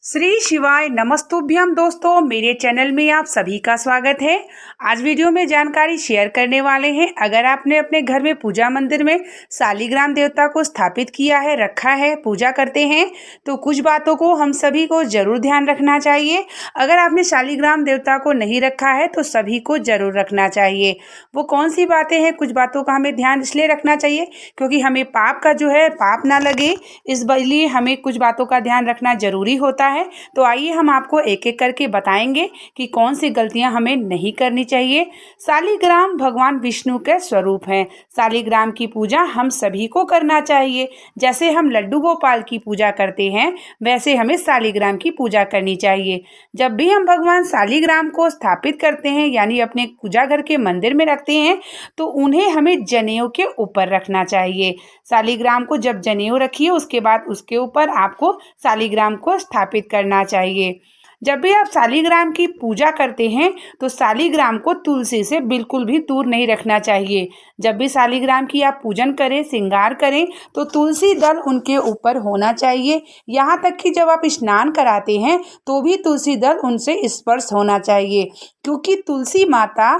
श्री शिवाय नमस्तुभ्यम दोस्तों, मेरे चैनल में आप सभी का स्वागत है। आज वीडियो में जानकारी शेयर करने वाले हैं। अगर आपने अपने घर में पूजा मंदिर में शालिग्राम देवता को स्थापित किया है, रखा है, पूजा करते हैं, तो कुछ बातों को हम सभी को जरूर ध्यान रखना चाहिए। अगर आपने शालिग्राम देवता को नहीं रखा है तो सभी को जरूर रखना चाहिए। वो कौन सी बातें हैं? कुछ बातों का हमें ध्यान इसलिए रखना चाहिए क्योंकि हमें पाप का पाप ना लगे, इस लिए हमें कुछ बातों का ध्यान रखना जरूरी होता है। तो आइए हम आपको एक एक करके बताएंगे कि कौन सी गलतियां हमें नहीं करनी चाहिए। शालिग्राम भगवान विष्णु के स्वरूप हैं। शालिग्राम की पूजा हम सभी को करना चाहिए। जैसे हम लड्डू गोपाल की पूजा करते हैं, वैसे हमें शालिग्राम की पूजा करनी चाहिए। जब भी हम भगवान शालिग्राम को स्थापित करते हैं, यानी अपने पूजा घर के मंदिर में रखते हैं, तो उन्हें हमें जनेऊ के ऊपर रखना चाहिए। शालिग्राम को जब जनेऊ रखिए, उसके बाद उसके ऊपर आपको शालिग्राम को स्थापित करना चाहिए। जब भी आप शालिग्राम की पूजा करते हैं तो शालिग्राम को तुलसी से बिल्कुल भी दूर नहीं रखना चाहिए। जब भी शालिग्राम की आप पूजन करें, श्रृंगार करें, तो तुलसी दल उनके ऊपर होना चाहिए। यहाँ तक कि जब आप स्नान कराते हैं तो भी तुलसी दल उनसे स्पर्श होना चाहिए, क्योंकि तुलसी माता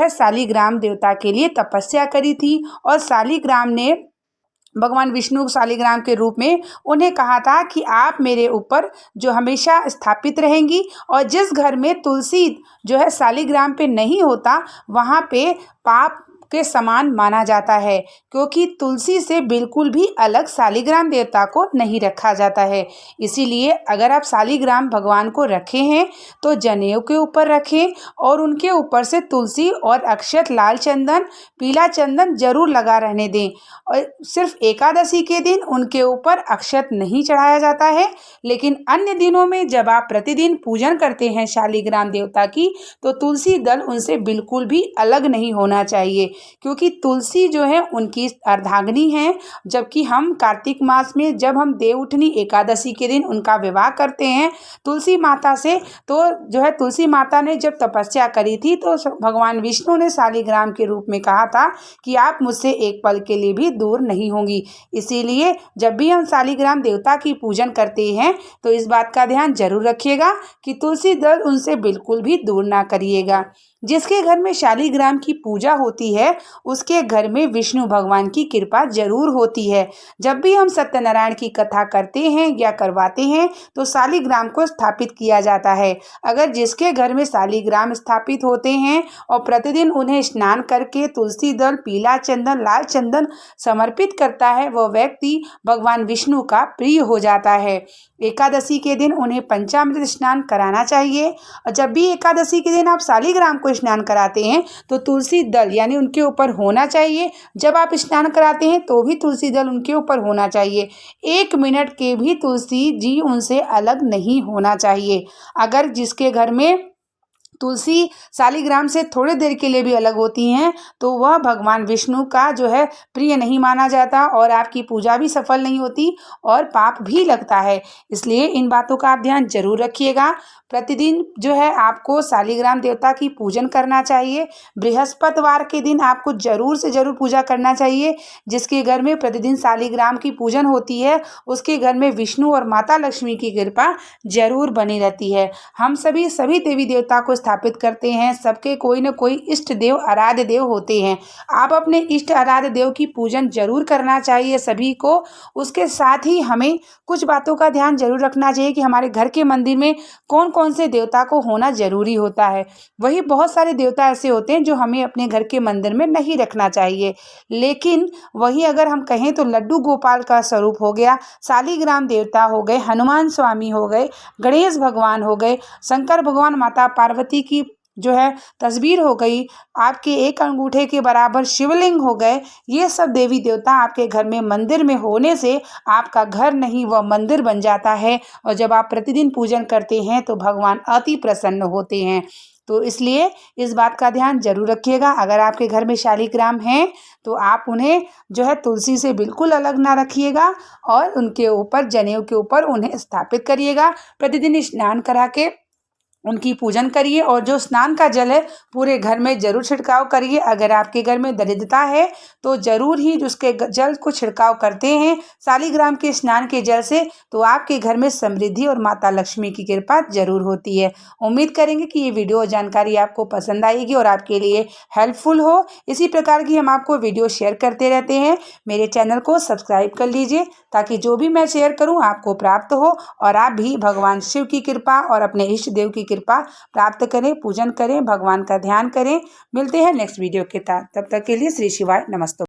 शालिग्राम देवता के लिए तपस्या करी थी और शालिग्राम ने भगवान विष्णु शालिग्राम के रूप में उन्हें कहा था कि आप मेरे ऊपर हमेशा स्थापित रहेंगी। और जिस घर में तुलसी शालिग्राम पे नहीं होता, वहाँ पे पाप के समान माना जाता है, क्योंकि तुलसी से बिल्कुल भी अलग शालिग्राम देवता को नहीं रखा जाता है। इसीलिए अगर आप शालिग्राम भगवान को रखे हैं तो जनेऊ के ऊपर रखें और उनके ऊपर से तुलसी और अक्षत, लाल चंदन, पीला चंदन जरूर लगा रहने दें। और सिर्फ एकादशी के दिन उनके ऊपर अक्षत नहीं चढ़ाया जाता है, लेकिन अन्य दिनों में जब आप प्रतिदिन पूजन करते हैं शालिग्राम देवता की, तो तुलसी दल उनसे बिल्कुल भी अलग नहीं होना चाहिए, क्योंकि तुलसी उनकी अर्धांगिनी है। जबकि हम कार्तिक मास में जब हम देवउठनी एकादशी के दिन उनका विवाह करते हैं तुलसी माता से, तो तुलसी माता ने जब तपस्या करी थी तो भगवान विष्णु ने शालिग्राम के रूप में कहा था कि आप मुझसे एक पल के लिए भी दूर नहीं होंगी। इसीलिए जब भी हम शालिग्राम देवता की पूजन करते हैं तो इस बात का ध्यान जरूर रखिएगा कि तुलसी दल उनसे बिल्कुल भी दूर ना करिएगा। जिसके घर में शालिग्राम की पूजा होती है उसके घर में विष्णु भगवान की कृपा जरूर होती है। जब भी हम सत्यनारायण की कथा करते हैं या करवाते हैं तो शालिग्राम को स्थापित किया जाता है। अगर जिसके घर में शालिग्राम स्थापित होते हैं और प्रतिदिन उन्हें स्नान करके तुलसी दल, पीला चंदन, लाल चंदन समर्पित करता है, वह व्यक्ति भगवान विष्णु का प्रिय हो जाता है। एकादशी के दिन उन्हें पंचामृत स्नान कराना चाहिए। और जब भी एकादशी के दिन आप शालिग्राम को स्नान कराते हैं तो तुलसी दल यानी उनके ऊपर होना चाहिए। जब आप स्नान कराते हैं तो भी तुलसी दल उनके ऊपर होना चाहिए। 1 मिनट के भी तुलसी जी उनसे अलग नहीं होना चाहिए। अगर जिसके घर में तुलसी शालिग्राम से थोड़ी देर के लिए भी अलग होती हैं तो वह भगवान विष्णु का प्रिय नहीं माना जाता और आपकी पूजा भी सफल नहीं होती और पाप भी लगता है। इसलिए इन बातों का आप ध्यान जरूर रखिएगा। प्रतिदिन आपको शालिग्राम देवता की पूजन करना चाहिए। बृहस्पतिवार के दिन आपको जरूर से जरूर पूजा करना चाहिए। जिसके घर में प्रतिदिन शालिग्राम की पूजन होती है उसके घर में विष्णु और माता लक्ष्मी की कृपा जरूर बनी रहती है। हम सभी देवी देवता को स्थापित करते हैं। सबके कोई न कोई इष्ट देव, आराध्य देव होते हैं। आप अपने इष्ट आराध्य देव की पूजन जरूर करना चाहिए सभी को। उसके साथ ही हमें कुछ बातों का ध्यान जरूर रखना चाहिए कि हमारे घर के मंदिर में कौन कौन से देवता को होना जरूरी होता है। वही बहुत सारे देवता ऐसे होते हैं जो हमें अपने घर के मंदिर में नहीं रखना चाहिए। लेकिन वही अगर हम कहें तो लड्डू गोपाल का स्वरूप हो गया, शालिग्राम देवता हो गए, हनुमान स्वामी हो गए, गणेश भगवान हो गए, शंकर भगवान, माता पार्वती की तस्वीर हो गई, आपके एक अंगूठे के बराबर शिवलिंग हो गए। ये सब देवी देवता आपके घर में मंदिर में होने से आपका घर नहीं वह मंदिर बन जाता है। और जब आप प्रतिदिन पूजन करते हैं तो भगवान अति प्रसन्न होते हैं। तो इसलिए इस बात का ध्यान जरूर रखिएगा। अगर आपके घर में शालिग्राम हैं तो आप उन्हें तुलसी से बिल्कुल अलग ना रखिएगा और उनके ऊपर, जनेऊ के ऊपर उन्हें स्थापित करिएगा। प्रतिदिन स्नान करा के उनकी पूजन करिए और जो स्नान का जल है पूरे घर में ज़रूर छिड़काव करिए। अगर आपके घर में दरिद्रता है तो ज़रूर ही उसके जल को छिड़काव करते हैं शालिग्राम के स्नान के जल से, तो आपके घर में समृद्धि और माता लक्ष्मी की कृपा जरूर होती है। उम्मीद करेंगे कि ये वीडियो जानकारी आपको पसंद आएगी और आपके लिए हेल्पफुल हो। इसी प्रकार की हम आपको वीडियो शेयर करते रहते हैं। मेरे चैनल को सब्सक्राइब कर लीजिए ताकि जो भी मैं शेयर करूं आपको प्राप्त हो और आप भी भगवान शिव की कृपा और अपने इष्ट देव की कृपा प्राप्त करें, पूजन करें, भगवान का ध्यान करें। मिलते हैं नेक्स्ट वीडियो के साथ, तब तक के लिए श्री शिवाय, नमस्ते।